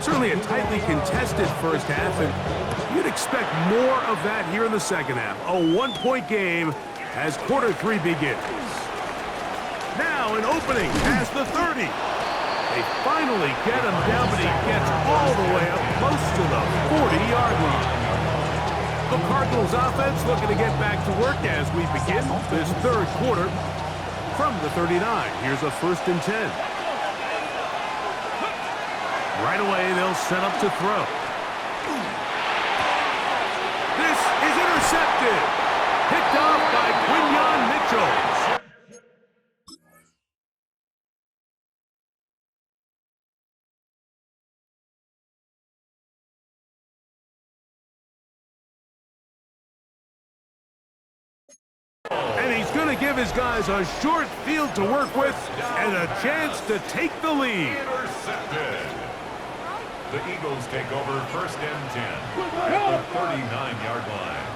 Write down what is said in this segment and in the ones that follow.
Certainly a tightly contested first half, and you'd expect more of that here in the second half. A one-point game as quarter 3 begins. Now an opening past the 30. They finally get him down, but he gets all the way up close to the 40-yard line. The Cardinals offense looking to get back to work as we begin this third quarter from the 39. Here's a 1st and 10. Right away, they'll set up to throw. This is intercepted. Picked off by Quinyon Mitchell. And he's going to give his guys a short field to work with and a chance to take the lead. Intercepted. The Eagles take over 1st and 10 at the 39-yard line.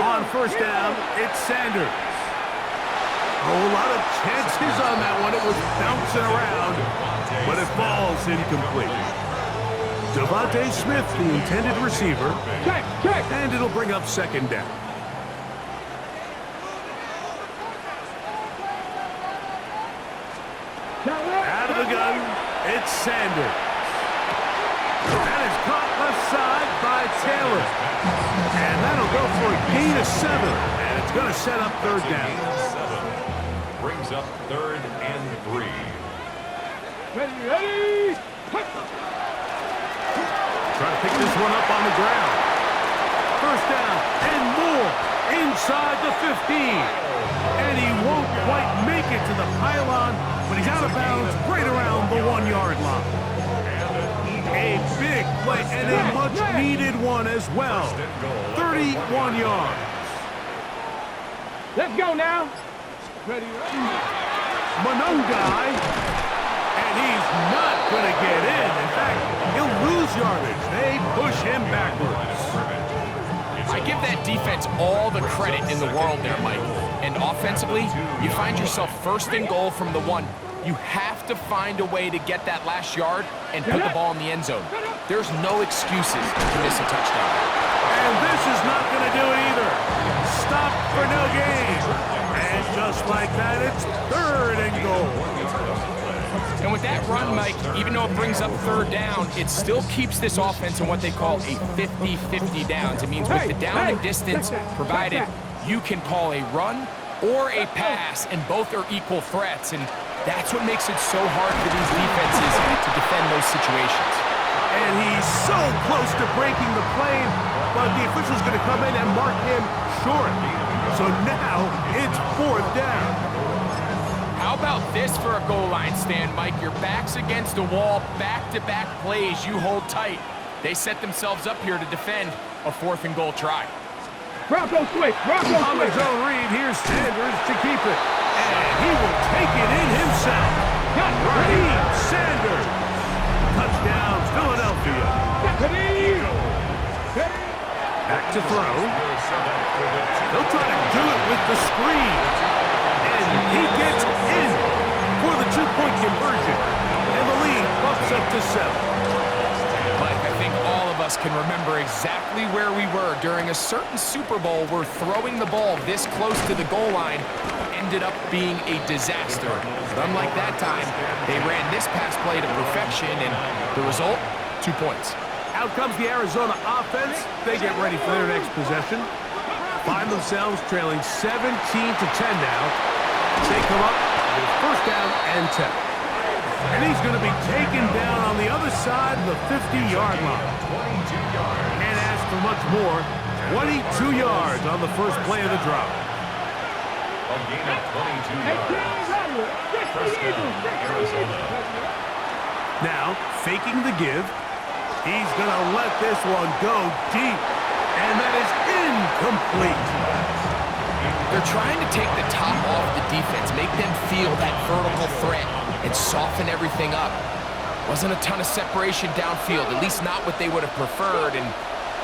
On 1st down, it's Sanders. A lot of chances on that one. It was bouncing around, but it falls incomplete. Devontae Smith, the intended receiver, and it'll bring up 2nd down. Out of the gun, it's Sanders. That is caught left side by Taylor. And that'll go for a gain of 7. And it's going to set up 3rd down. Brings up 3rd and 3. Ready! Try to pick this one up on the ground. 1st down and more inside the 15. And he won't quite make it to the pylon, but he's out of bounds right around the 1-yard line. A big play and a much-needed one as well. 31 yards. Let's go now. Ready? Monongai, and he's not going to get in. In fact, he'll lose yardage. They push him backwards. I give that defense all the credit in the world there, Mike. And offensively, you find yourself 1st and goal from the 1. You have to find a way to get that last yard and put the ball in the end zone. There's no excuses to miss a touchdown. And this is not going to do it either. Stop for no gain. And just like that, it's 3rd and goal. And with that run, Mike, even though it brings up 3rd down, it still keeps this offense in what they call a 50-50 downs. It means with the down and distance provided, you can call a run or a pass, and both are equal threats. And that's what makes it so hard for these defenses to defend those situations. And he's so close to breaking the plane, but the official's going to come in and mark him short. So now it's 4th down. How about this for a goal line stand, Mike? Your back's against a wall, back-to-back plays, you hold tight. They set themselves up here to defend a 4th and goal try. Bronco switch. Bronco On the zone read, here's Sanders to keep it. And he will take it in himself. Raheem Sanders. Touchdown, Philadelphia. Back to throw. They'll try to do it with the screen. And he gets in for the 2-point conversion. And the lead bumps up to 7. Mike, I think all of us can remember exactly where we were during a certain Super Bowl where throwing the ball this close to the goal line ended up being a disaster. But unlike that time, they ran this pass play to perfection, and the result, 2 points. Out comes the Arizona offense. They get ready for their next possession. Find themselves trailing 17-10 now. They come up with 1st down and 10. And he's going to be taken down on the other side of the 50-yard line. Can't ask for much more. 22 yards on the first play of the drop. A gain of 22 yards. 1st down, Arizona. Now, faking the give. He's going to let this one go deep. And that is incomplete. They're trying to take the top off the defense, make them feel that vertical threat, and soften everything up. Wasn't a ton of separation downfield, at least not what they would have preferred, and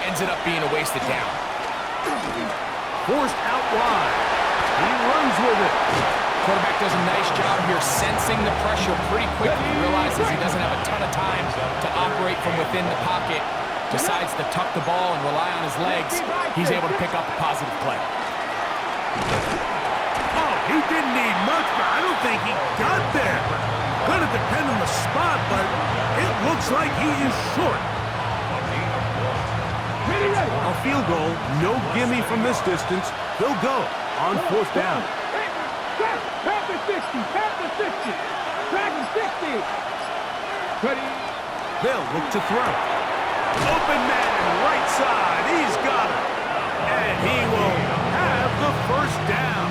ends it up being a wasted down. Forced out wide. He runs with it. does a nice job here sensing the pressure pretty quickly. He realizes he doesn't have a ton of time to operate from within the pocket. Decides to tuck the ball and rely on his legs. He's able to pick up a positive play. Oh, he didn't need much, but I don't think he got there. Gonna depend on the spot, but it looks like he is short. A field goal, no gimme from this distance. They'll go on 4th down. Pass the 60. Pass the 60. Track the 60. Ready? They'll look to throw. Open man, right side. He's got it. And he will have the first down.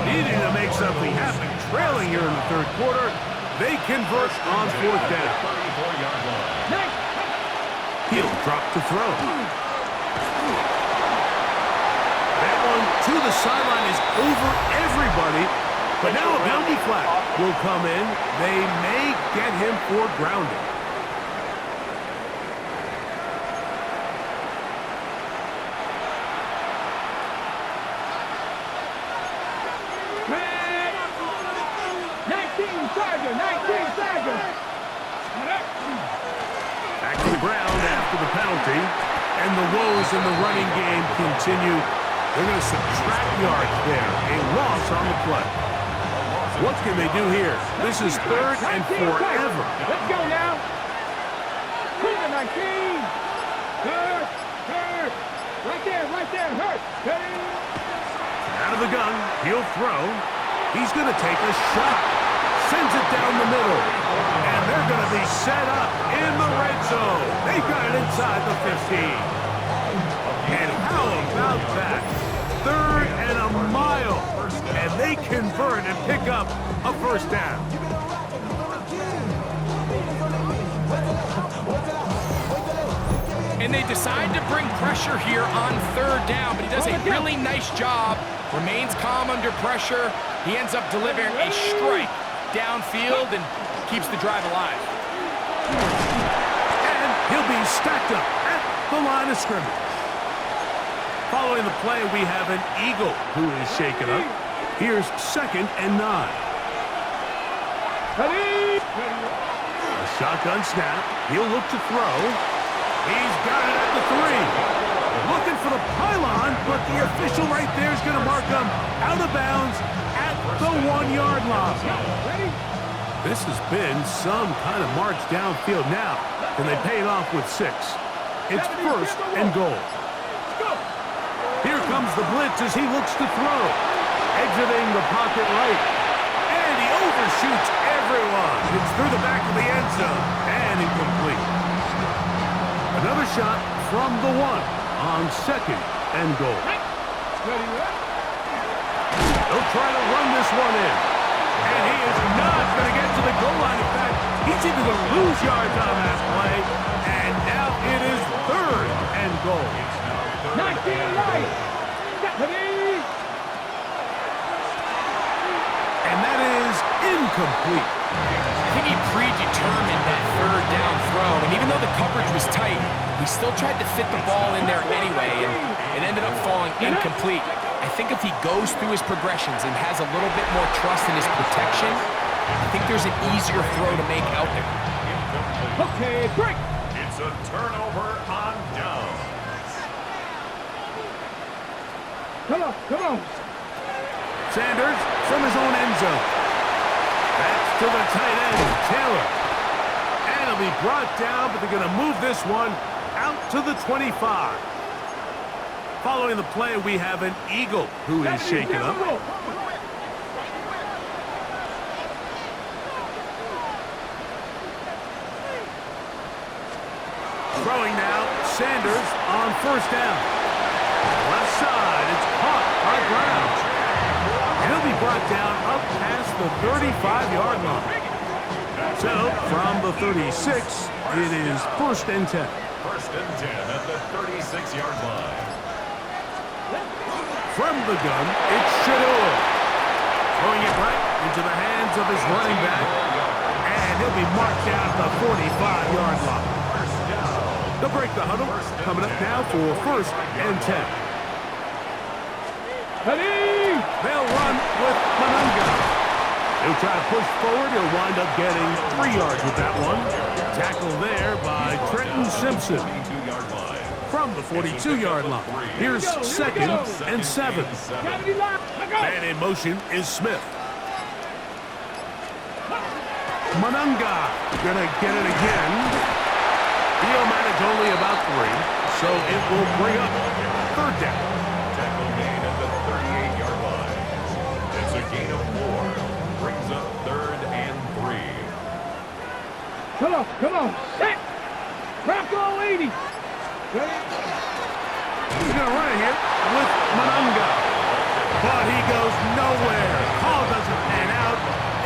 Needing to make something happen. Trailing here in the 3rd quarter. They convert on 4th down. He'll drop to throw. That one to the sideline is over everybody. But now a penalty flag will come in. They may get him for grounding. Back to the ground after the penalty. And the woes in the running game continue. They're going to subtract yards there. A loss on the play. What can they do here? This is 3rd and forever. Let's go now. Clear 19. Hurt. Right there. Hurt. Out of the gun. He'll throw. He's going to take a shot. Sends it down the middle. And they're going to be set up in the red zone. They got it inside the 15. And how about that? 3rd and a mile. And they convert and pick up a first down. And they decide to bring pressure here on 3rd down, but he does a really nice job. Remains calm under pressure. He ends up delivering a strike downfield and keeps the drive alive. And he'll be stacked up at the line of scrimmage. Following the play, we have an Eagle who is shaken up. Here's 2nd and 9. A shotgun snap. He'll look to throw. He's got it at the 3. Looking for the pylon, but the official right there is going to mark him out of bounds at the 1-yard line. This has been some kind of march downfield now. Can they pay it off with 6? It's 1st and goal. Here comes the blitz as he looks to throw. Exiting the pocket right. And he overshoots everyone. It's through the back of the end zone. And incomplete. Another shot from the 1 on 2nd and goal. They'll try to run this one in. And he is not going to get to the goal line. In fact, he's even going to lose yards on that play. And now it is 3rd and goal. 19 right. And that is incomplete. I think he predetermined that 3rd down throw, and even though the coverage was tight, he still tried to fit the ball in there anyway, and it ended up falling incomplete. I think if he goes through his progressions and has a little bit more trust in his protection, I think there's an easier throw to make out there. Okay, break. It's a turnover on down. Come on. Sanders from his own end zone. That's to the tight end, Taylor. And it'll be brought down, but they're going to move this one out to the 25. Following the play, we have an Eagle who is shaken up. Throwing now, Sanders on 1st down. Left side, it's caught by Brown. And he'll be brought down up past the 35-yard line. So, from the 36, it is 1st and 10. 1st and 10 at the 36-yard line. From the gun, it's Shador. Throwing it right into the hands of his running back. And he'll be marked down at the 45-yard line. They'll break the huddle. Coming up now for 1st and 10. They'll run with Manunga. they try to push forward, he'll wind up getting 3 yards with that one. Tackle there by Trenton Simpson. From the 42-yard line. Here's 2nd and 7. Man in motion is Smith. Manunga gonna get it again. He'll manage only about 3, so it will bring up 3rd down. Tackle made at the 38-yard line. It's a gain of 4. Brings up 3rd and 3. Come on, set. Bronco 80. He's gonna run it here with Manunga. But he goes nowhere. Call doesn't pan out.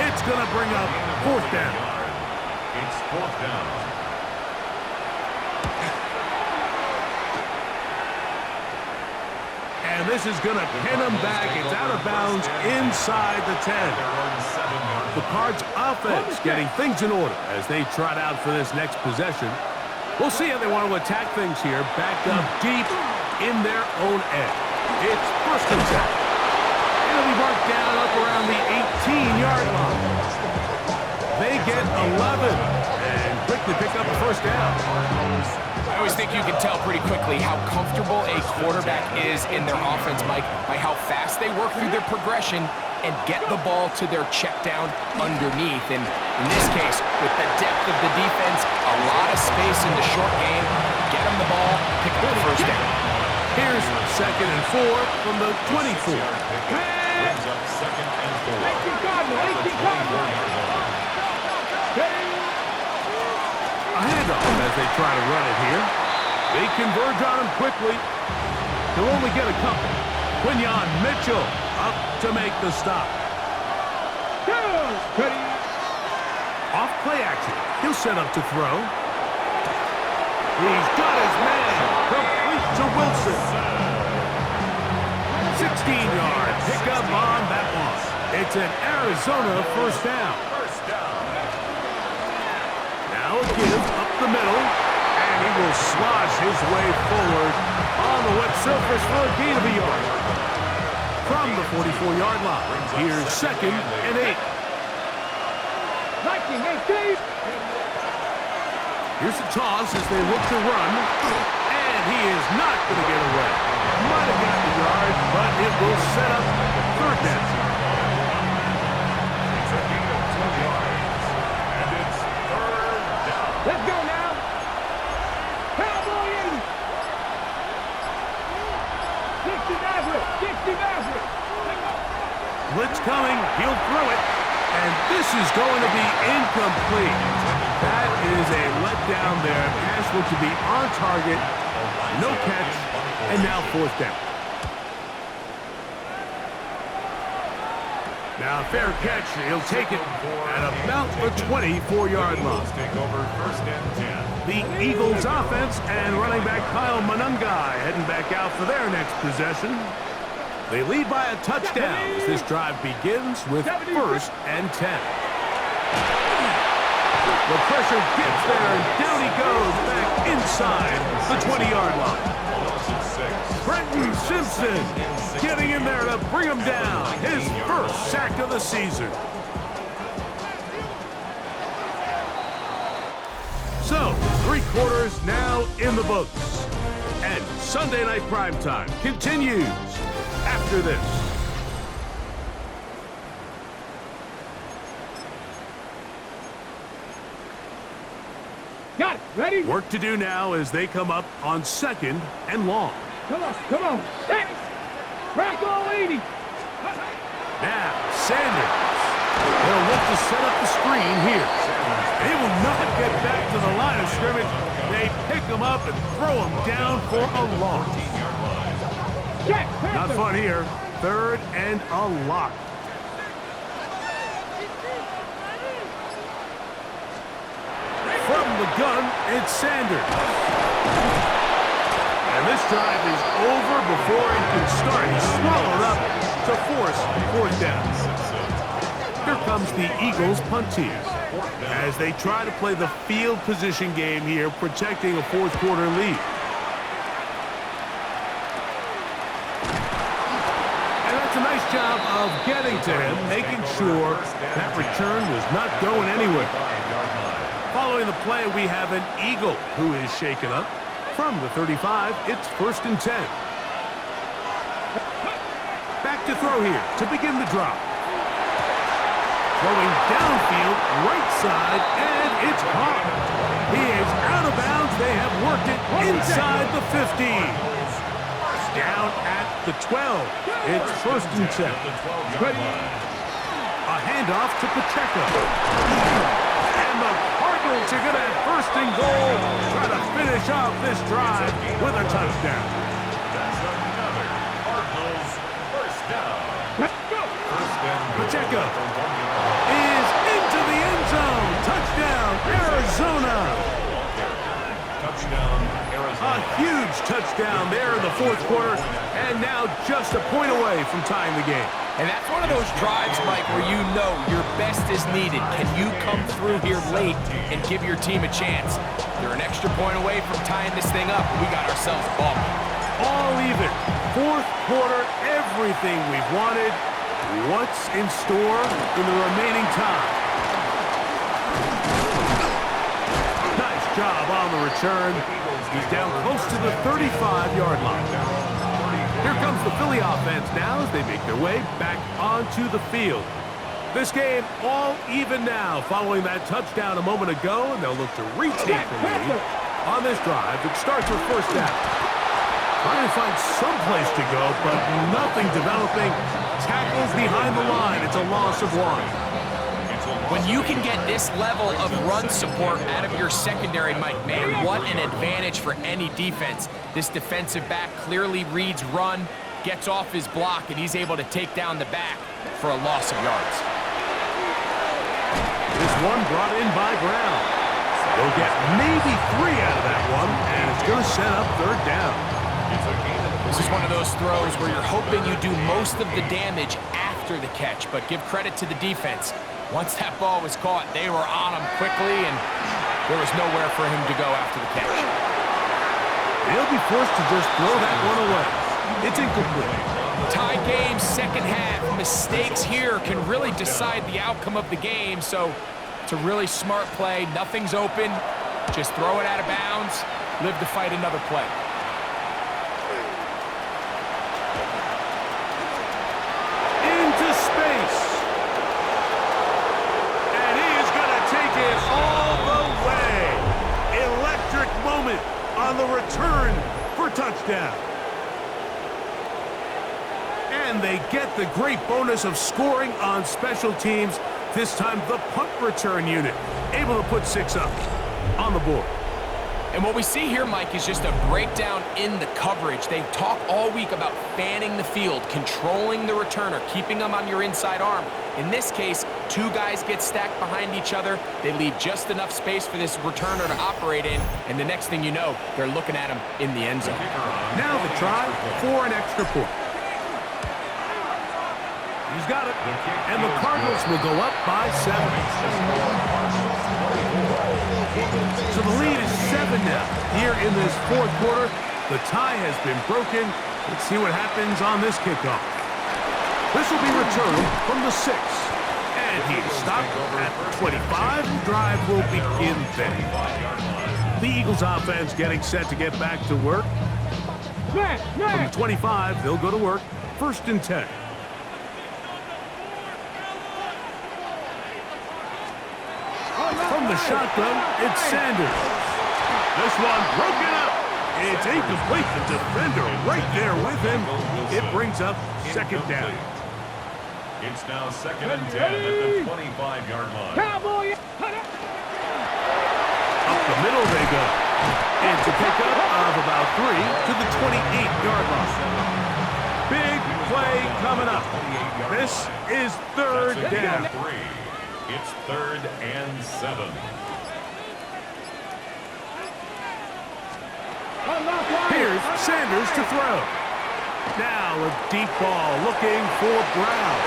It's gonna bring up 4th down. It's 4th down. And this is going to pin him back. It's out of bounds inside the 10. The Cards offense getting things in order as they trot out for this next possession. We'll see how they want to attack things here. Backed up deep in their own end. It's 1st and 10. It'll be marked down up around the 18-yard line. They get 11 and quickly pick up the 1st down. I always think you can tell pretty quickly how comfortable a quarterback is in their offense, Mike, by how fast they work through their progression and get the ball to their check down underneath. And in this case, with the depth of the defense, a lot of space in the short game, get them the ball, pick up the 1st down. Here's 2nd and 4 from the 24. Brings up 2nd and 4. 18 Cardinals. A handoff as they try to run it here. They converge on him quickly. He'll only get a couple. Quinyon Mitchell up to make the stop. Off play action. He'll set up to throw. He's got his man. Complete to Wilson. 16-yard pickup on that one. It's an Arizona 1st down. Now a give up the middle, and he will slosh his way forward on the wet surface for a gain of a yard. From the 44-yard line, here's 2nd and 8. Here's the toss as they look to run, and he is not going to get away. Might have got the yard, but it will set up 3rd down. It's a gain of 2 yards, and it's 3rd down. Let's go now. Cowboy 80. 60 Maverick. 60 Maverick. Blitz coming. He'll throw it. And this is going to be incomplete. That is a letdown there. Pass looked to be on target. No catch. And now 4th down. Now fair catch. He'll take it at about the 24-yard line. Take over 1st and 10. The Eagles offense and running back Kyle Manunga heading back out for their next possession. They lead by a touchdown as this drive begins with 1st and 10. The pressure gets there, and down he goes back inside the 20-yard line. Trenton Simpson getting in there to bring him down. His 1st sack of the season. So, 3 quarters now in the books. And Sunday Night Primetime continues after this. Got it. Ready? Work to do now as they come up on 2nd and long. Come on. Set. Bronco 80. Now, Sanders. They'll look to set up the screen here. He will not get back to the line of scrimmage. They pick him up and throw him down for a loss. Not fun here. 3rd and a lot. From the gun, it's Sanders. And this drive is over before it can start. He's swallowed up to force 4th down. Here comes the Eagles punt team as they try to play the field position game here, protecting a 4th quarter lead. And that's a nice job of getting to him, making sure that return was not going anywhere. Following the play, we have an Eagle who is shaken up. From the 35, it's 1st and 10. Back to throw here to begin the drop. Throwing downfield, right side, and it's caught. He is out of bounds. They have worked it inside the 15. Down at the 12. It's 1st and 10. A handoff to Pacheco. And the Cardinals are going to have 1st and goal. Try to finish off this drive with a touchdown. That's another Cardinals first down. Pacheco is into the end zone. Touchdown, Arizona. Touchdown, Arizona. A huge touchdown there in the 4th quarter, and now just a point away from tying the game. And that's one of those drives, Mike, where you know your best is needed. Can you come through here late and give your team a chance? They're an extra point away from tying this thing up. We got ourselves a ball game. All even. 4th quarter, everything we've wanted. What's in store in the remaining time? Nice job on the return. He's down close to the 35-yard line. Here comes the Philly offense now as they make their way back onto the field. This game all even now following that touchdown a moment ago, and they'll look to retake the lead on this drive that starts with 1st down. Trying to find some place to go, but nothing developing. Tackles behind the line. It's a loss of 1. When you can get this level of run support out of your secondary, Mike, man, what an advantage for any defense. This defensive back clearly reads run, gets off his block, and he's able to take down the back for a loss of yards. This one brought in by Brown. They'll get maybe 3 out of that one, and it's going to set up 3rd down. This is one of those throws where you're hoping you do most of the damage after the catch, but give credit to the defense. Once that ball was caught, they were on him quickly, and there was nowhere for him to go after the catch. They'll be forced to just throw that one away. It's incomplete. Tie game, 2nd half. Mistakes here can really decide the outcome of the game, so it's a really smart play. Nothing's open. Just throw it out of bounds. Live to fight another play. Into space. And he is going to take it all the way. Electric moment on the return for touchdown. And they get the great bonus of scoring on special teams. This time the punt return unit able to put 6 up on the board. And what we see here, Mike, is just a breakdown in the coverage. They talk all week about fanning the field, controlling the returner, keeping them on your inside arm. In this case, 2 guys get stacked behind each other. They leave just enough space for this returner to operate in, and the next thing you know, they're looking at him in the end zone. Now the try for an extra point. He's got it, and the Cardinals will go up by 7. So the lead is 7 now. Here in this 4th quarter, the tie has been broken. Let's see what happens on this kickoff. This will be returned from the 6. And he's stopped at the 25. The drive will begin then. The Eagles offense getting set to get back to work. From the 25, they'll go to work. 1st and 10. From the shotgun, it's Sanders. This one broken up. It's incomplete. The defender right there with him. It brings up 2nd down. It's now 2nd and 10 at the 25-yard line. Cowboy! Up the middle they go. It's a pickup of about 3 to the 28-yard line. Big play coming up. This is 3rd down. It's 3rd and 7. Here's Sanders to throw. Now a deep ball looking for Brown.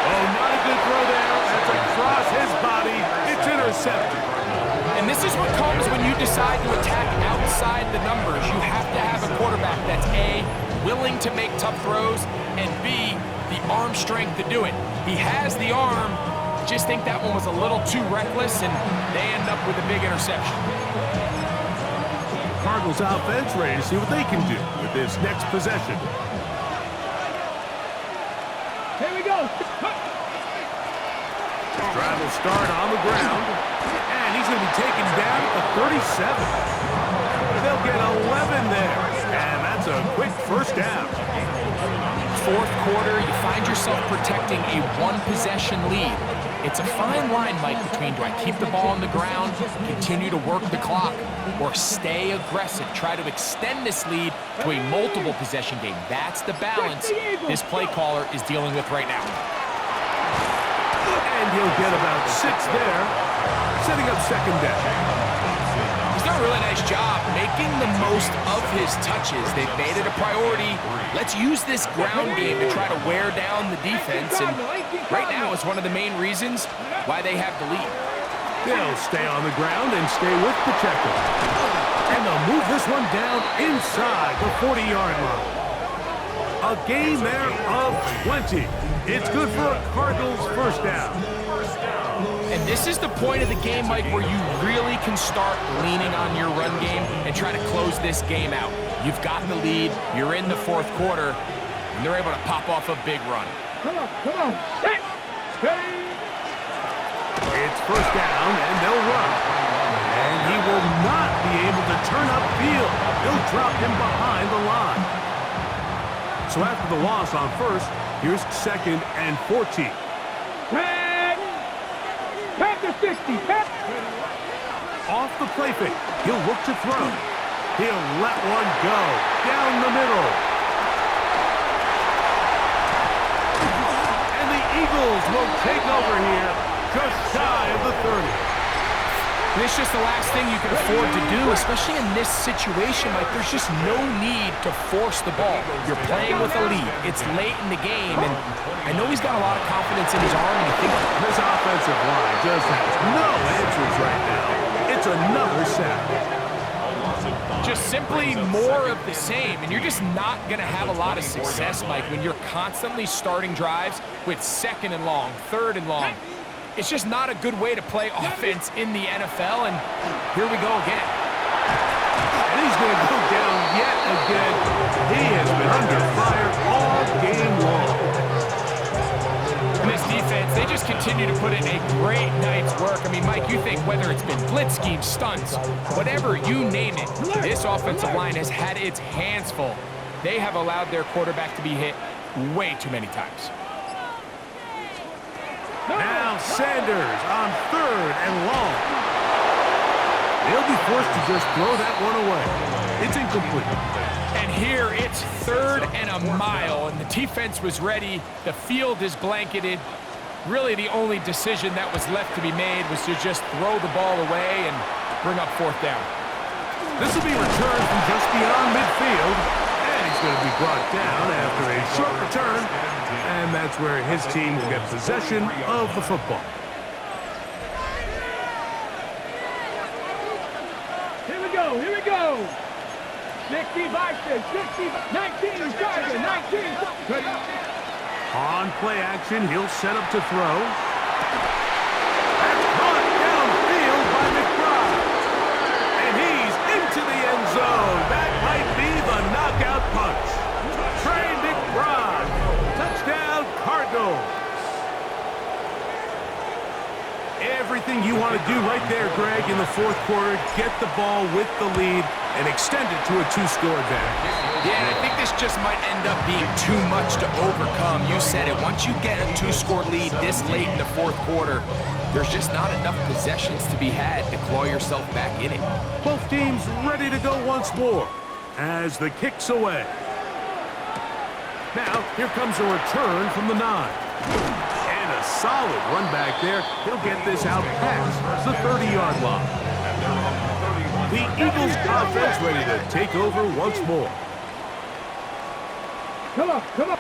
Oh, not a good throw there. That's across his body. It's intercepted. And this is what comes when you decide to attack outside the numbers. You have to have a quarterback that's A, willing to make tough throws, and B, the arm strength to do it. He has the arm, just think that one was a little too reckless, and they end up with a big interception. Cardinals offense ready to see what they can do with this next possession. Here we go. Drive will start on the ground, and he's going to be taken down at the 37. They'll get 11 there, and that's a quick first down. Fourth quarter, you find yourself protecting a one-possession lead. It's a fine line, Mike, between do I keep the ball on the ground, continue to work the clock, or stay aggressive, try to extend this lead to a multiple possession game. That's the balance this play caller is dealing with right now. And he'll get about 6 there, setting up second down. He's done a really nice job making the most of his touches. They've made it a priority. Let's use this ground game to try to wear down the defense, and right now it's one of the main reasons why they have the lead. They'll stay on the ground and stay with Pacheco. And they'll move this one down inside the 40-yard line. A gain there of 20. It's good for a Cardinals first down. And this is the point of the game, Mike, where you really can start leaning on your run game and try to close this game out. You've got the lead, you're in the fourth quarter, and they're able to pop off a big run. Come on. It's first down, and they'll run. And he will not be able to turn upfield. They'll drop him behind the line. So after the loss on first, here's second and 14. Panther 60. Off the play fake, he'll look to throw. He'll let one go down the middle. And the Eagles will take over here just shy of the 30. And it's just the last thing you can afford to do, especially in this situation. Like, there's just no need to force the ball. You're playing with a lead. It's late in the game, and I know he's got a lot of confidence in his arm, and you think this offensive line just has no answers right now. It's another sack. Just simply more of the same, and you're just not going to have a lot of success, Mike, when you're constantly starting drives with second and long, third and long. It's just not a good way to play offense in the NFL, and here we go again. And he's going to go down yet again. He has been under fire all game long. And this defense, they just continue to put in a great night's work. I mean, Mike, you think whether it's been blitz schemes, stunts, whatever you name it, this offensive line has had its hands full. They have allowed their quarterback to be hit way too many times. Now Sanders on third and long. He'll be forced to just throw that one away. It's incomplete. And here it's third and a mile, and the defense was ready. The field is blanketed. Really the only decision that was left to be made was to just throw the ball away and bring up fourth down. This will be returned from just beyond midfield, and he's going to be brought down after a short return. And that's where his team will get possession of the football. Here we go. 60 Vikings, 60, 19, Tiger, 19. On play action, he'll set up to throw. That's caught downfield by McBride. And he's into the end zone. That might be the knockout punch. Trey McBride. Touchdown, Cardinals. Everything you want to do right there, Greg, in the fourth quarter. Get the ball with the lead and extend it to a two-score advantage. Yeah, and I think this just might end up being too much to overcome. You said it. Once you get a two-score lead this late in the fourth quarter, there's just not enough possessions to be had to claw yourself back in it. Both teams ready to go once more as the kick's away. Now, here comes a return from the 9. And a solid run back there. He'll get this out past the 30-yard line. The Eagles offense ready to take over once more. Come on. Flat.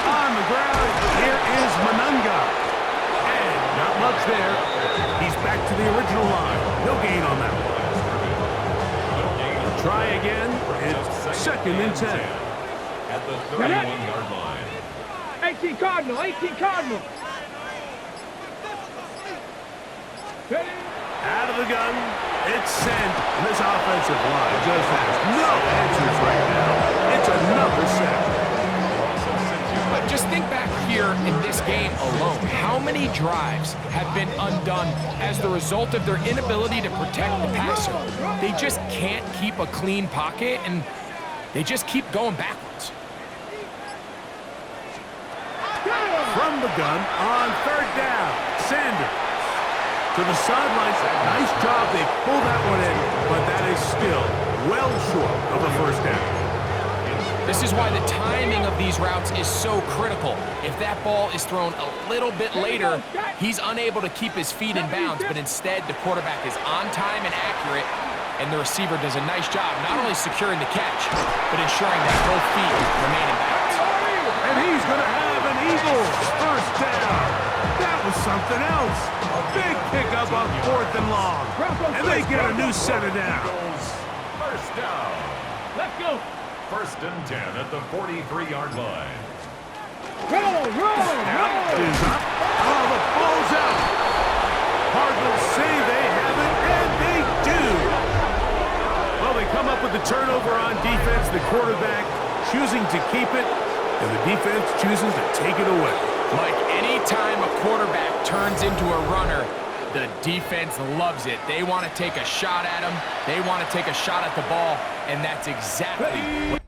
On the ground, here is Manunga. And not much there. He's back to the original line. No gain on that one. Try again. It's second second and 10. At the 31-yard line. 18 Cardinal, 18 Cardinal. Ready? Out of the gun, it's sent. And this offensive line just has no answers right now. It's another sack. But just think back here in this game alone. How many drives have been undone as the result of their inability to protect the passer? They just can't keep a clean pocket, and they just keep going backwards. From the gun on third down, Sanders to the sidelines. Nice job. They pull that one in, but that is still well short of a first down. This is why the timing of these routes is so critical. If that ball is thrown a little bit later, he's unable to keep his feet in bounds, but instead the quarterback is on time and accurate, and the receiver does a nice job not only securing the catch, but ensuring that both feet remain in bounds. And he's going to have an Eagles first down. That was something else. A big pickup on 4th and long. And they get a new set of downs. Eagles first down. Let's go. First and 10 at the 43-yard line. Roll. Snap is up. Oh, the ball's out. Cardinals say they have it, and they do. Well, they come up with the turnover on defense. The quarterback choosing to keep it, and the defense choosing to take it away. Mike, anytime a quarterback turns into a runner, the defense loves it. They want to take a shot at him. They want to take a shot at the ball, and that's exactly what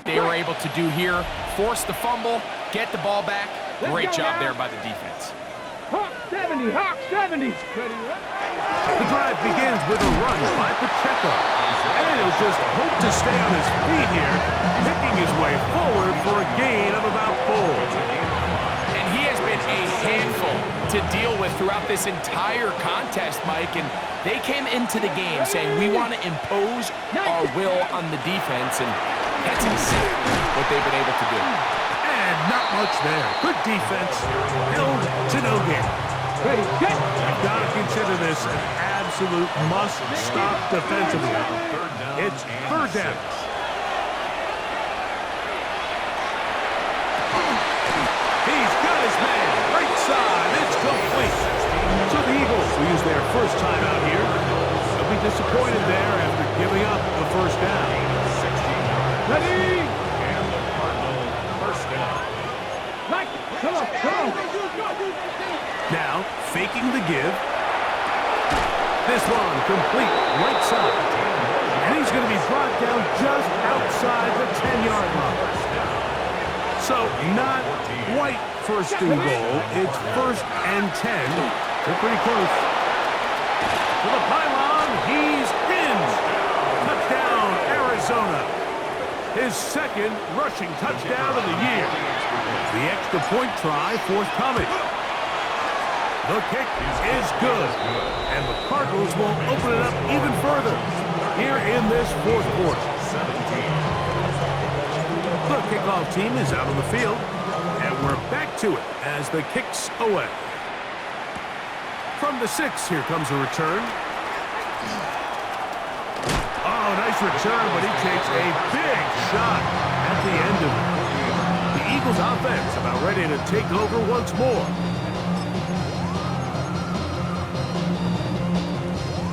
they were able to do here. Force the fumble, get the ball back. Great job there by the defense. Hawk 70, Hawk 70. Ready, The drive begins with a run by Pacheco. And he'll just hope to stay on his feet here, picking his way forward for a gain of about 4. And he has been a handful to deal with throughout this entire contest, Mike. And they came into the game saying, we want to impose our will on the defense. And that's exactly what they've been able to do. And not much there. Good defense. Held to no gain. Ready, get. You've got to consider this an absolute must-stop defensively. It's third down. He's got his man. Right side. It's complete. So the Eagles will use their first time out here. They'll be disappointed there after giving up the first down. Ready. And the Cardinal first down. Like, come on. Now, faking the give. This one complete, right side. And he's going to be brought down just outside the 10-yard line. So, not quite first and goal. It's first and 10. They're pretty close. To the pylon, he's in. Touchdown, Arizona. His second rushing touchdown of the year. The extra point try forthcoming. The kick is good. And the Cardinals will open it up even further here in this fourth quarter. The kickoff team is out on the field. And we're back to it as the kick's away. From the 6, here comes a return. Oh, nice return, but he takes a big shot at the end of it. The Eagles offense about ready to take over once more.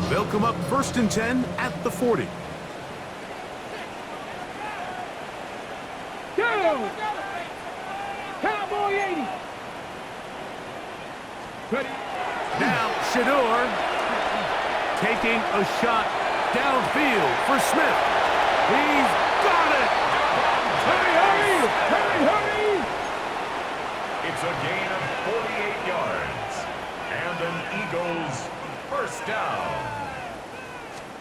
They'll come up first and 10 at the 40. Go! Cowboy 80. Ready. Now, Shador taking a shot downfield for Smith. He's got it! Hurry! It's a gain of 48 yards. And an Eagles first down.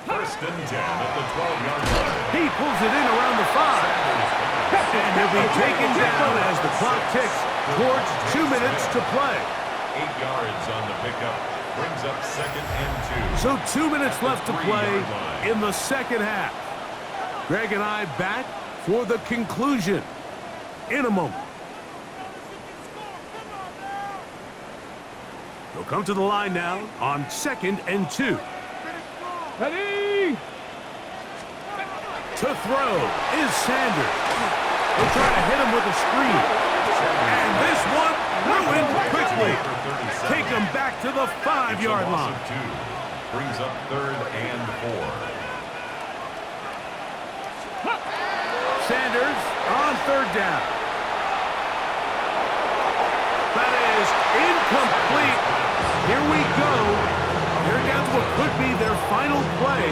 First and 10 at the 12-yard line. He pulls it in around the 5. And he'll be taken down as the clock ticks towards 2 minutes to play. 8 yards on the pickup. Brings up 2nd and 2. So 2 minutes left to play 3-yard line. in the second half. Greg and I back for the conclusion in a moment. They'll come to the line now on 2nd and 2. Ready? To throw is Sanders. They'll try to hit him with a screen. And this one ruined quickly. Take him back to the 5-yard line. Brings up 3rd and 4. Sanders on 3rd down. That is incomplete. Here we go. Here down to what could be their final play.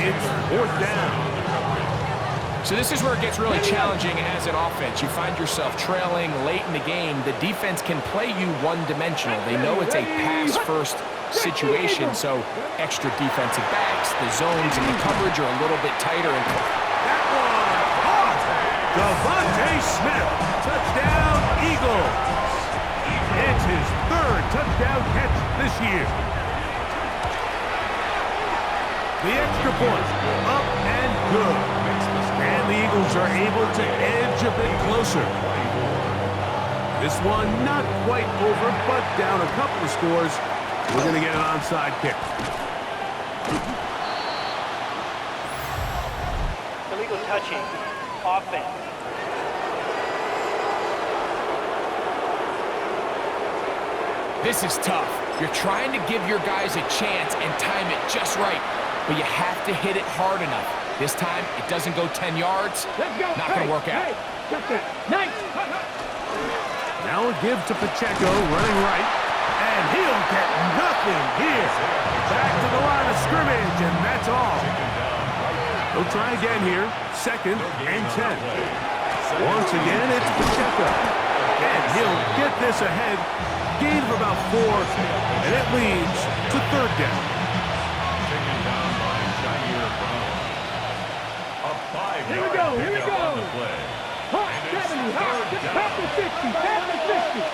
It's 4th down. So this is where it gets really challenging as an offense. You find yourself trailing late in the game. The defense can play you one-dimensional. They know it's a pass-first situation, so extra defensive backs, the zones and the coverage are a little bit tighter. That one caught. Devontae Smith, touchdown Eagles. It's his 3rd touchdown catch this year. The extra point, up and good. And the Eagles are able to edge a bit closer. This one not quite over, but down a couple of scores. We're going to get an onside kick. Illegal touching. Offense. This is tough. You're trying to give your guys a chance and time it just right, but you have to hit it hard enough. This time, it doesn't go 10 yards. Let's go. Not going to work out. Nice. Now a give to Pacheco, running right. And he'll get nothing here. Back to the line of scrimmage, and that's all. He'll try again here. 2nd and 10. Once again, it's Pacheco. And he'll get this ahead. Gain of about 4, and it leads to 3rd down. Here we go. Hot 70, hot 50, 50.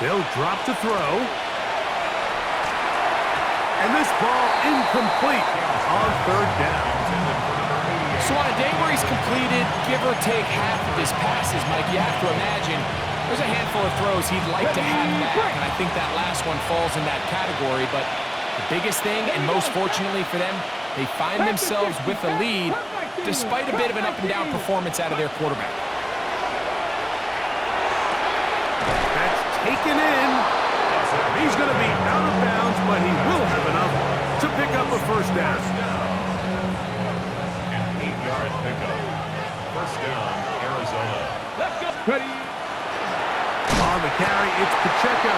They'll drop to throw. And this ball incomplete on 3rd down. So on a day where he's completed, give or take half of his passes, Mike, you have to imagine there's a handful of throws he'd like to have back, and I think that last one falls in that category. But the biggest thing, and most fortunately for them, they find themselves with a lead despite a bit of an up-and-down performance out of their quarterback. That's taken in. He's going to be out of bounds, but he will have enough to pick up a 1st down. An 8-yard pickup. 1st down, Arizona. Let's go. Ready? On the carry, it's Pacheco.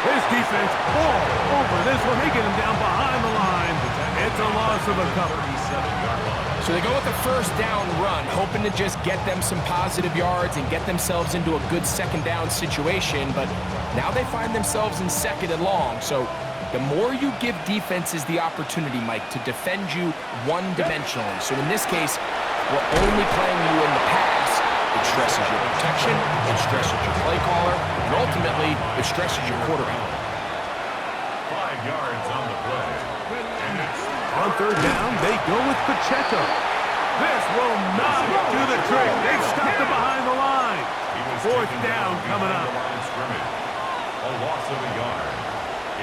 His defense all over this one. They get him down behind the line. It's a loss of a couple. 37-yard line. So they go with the 1st down run, hoping to just get them some positive yards and get themselves into a good 2nd down situation, but now they find themselves in 2nd and long. So the more you give defenses the opportunity, Mike, to defend you one-dimensionally. So in this case, we're only playing you in the pass. It stresses your protection, it stresses your play caller, and ultimately, it stresses your quarterback. 5 yards on the play. And it's On 3rd down, they go with Pacheco. This will not do the trick. They've stopped him behind the line. 4th down coming up. A loss of a yard.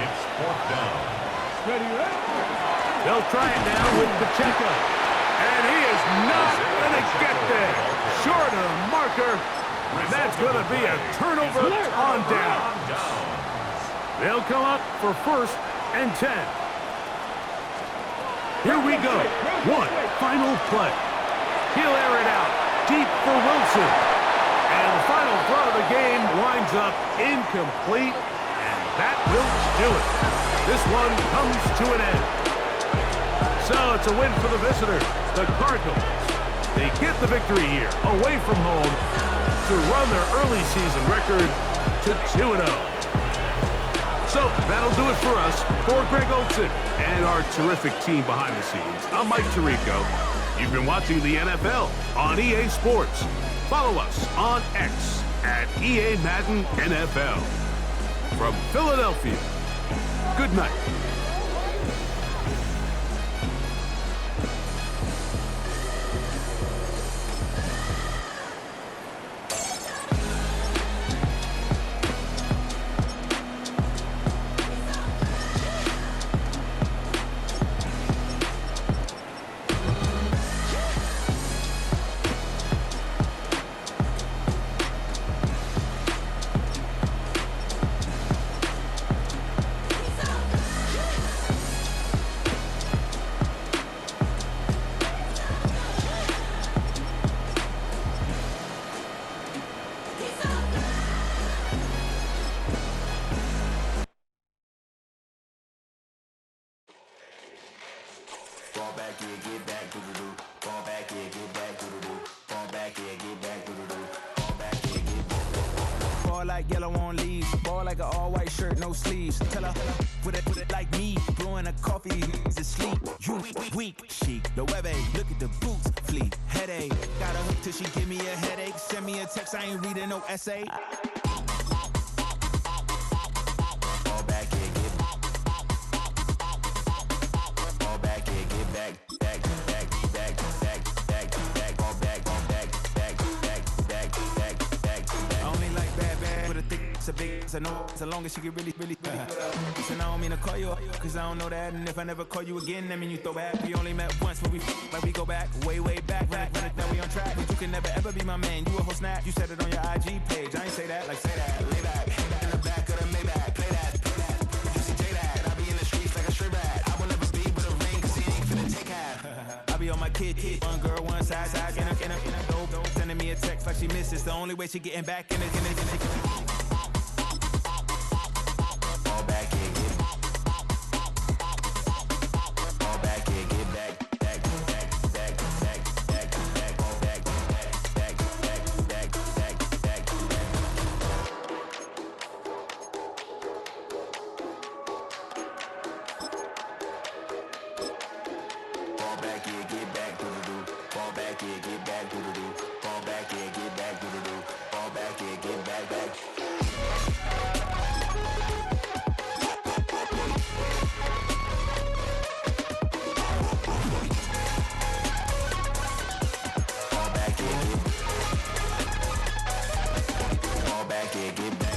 It's 4th down. Ready? They'll try it now with Pacheco. And he is not going to get there. Short of the marker. And that's going to be a turnover on down. They'll come up for 1st and 10. Here we go. One final play. He'll air it out deep for Wilson. And the final throw of the game winds up incomplete. And that will do it. This one comes to an end. So it's a win for the visitors, the Cardinals. They get the victory here, away from home, to run their early season record to 2-0. So that'll do it for us. For Greg Olson and our terrific team behind the scenes, I'm Mike Tirico. You've been watching the NFL on EA Sports. Follow us on X at EA Madden NFL. From Philadelphia, Good night. Fall back, yeah, get back, doo-doo-doo. Fall back, yeah, get back, doo-doo-doo. Fall back, yeah, get back, doo-doo-doo. Fall back, yeah, get back. Fall like yellow on leaves. Fall like an all-white shirt, no sleeves. Tell her, put it like me. Blowing a coffee, he's asleep. You weak, chic. The webby, look at the boots, fleet. Headache, got a hook till she give me a headache. Send me a text, I ain't reading no essay. Fall back, yeah, get back. Fall back, yeah, get back. A big, I know as long as she get really Listen, I don't mean to call you up, cause I don't know that. And if I never call you again, that mean you throw back. We only met once, but we like we go back, way back. Run it, now we on track. But you can never ever be my man. You a whole snap, you said it on your IG page. I ain't say that, like say that. Lay back, in the back of the Maybach. Play that. You see J that, I be in the streets like a stray rat. I will never be with a ring, cause he ain't finna take half. I be on my kid, one girl, one side, in a dope. Sending me a text like she misses. The only way she getting back in it. Fall back, yeah, get back, doo-doo-doo. Fall back, yeah, get back, doo-doo-doo. Fall back, yeah, get back, doo-doo-doo. Fall back, yeah, get back. Fall back, yeah, get back. Fall back, yeah, get back.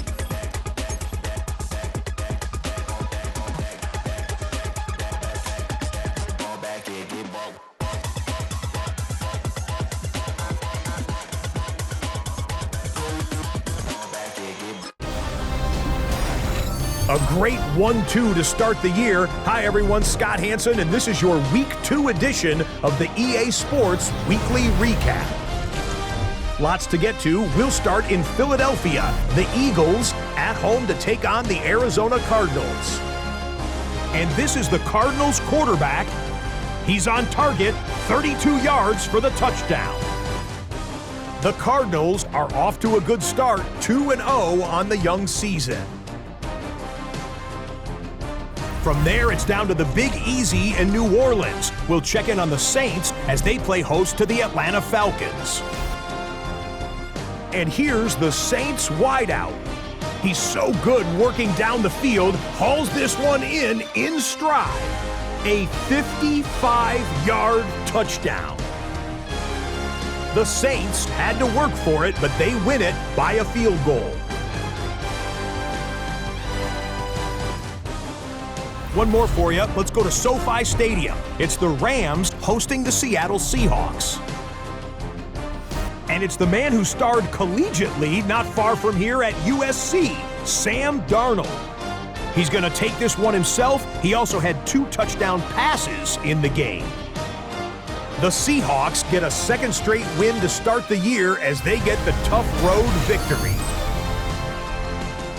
A great 1-2 to start the year. Hi everyone, Scott Hanson, and this is your Week 2 edition of the EA Sports Weekly Recap. Lots to get to. We'll start in Philadelphia. The Eagles at home to take on the Arizona Cardinals. And this is the Cardinals quarterback. He's on target, 32 yards for the touchdown. The Cardinals are off to a good start, 2-0 on the young season. From there, it's down to the Big Easy in New Orleans. We'll check in on the Saints as they play host to the Atlanta Falcons. And here's the Saints wideout. He's so good working down the field, hauls this one in stride. A 55-yard touchdown. The Saints had to work for it, but they win it by a field goal. One more for you. Let's go to SoFi Stadium. It's the Rams hosting the Seattle Seahawks. And it's the man who starred collegiately not far from here at USC, Sam Darnold. He's going to take this one himself. He also had 2 touchdown passes in the game. The Seahawks get a second straight win to start the year as they get the tough road victory.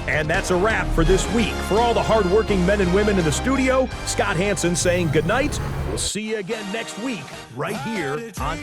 And that's a wrap for this week. For all the hardworking men and women in the studio, Scott Hanson saying goodnight. We'll see you again next week right here on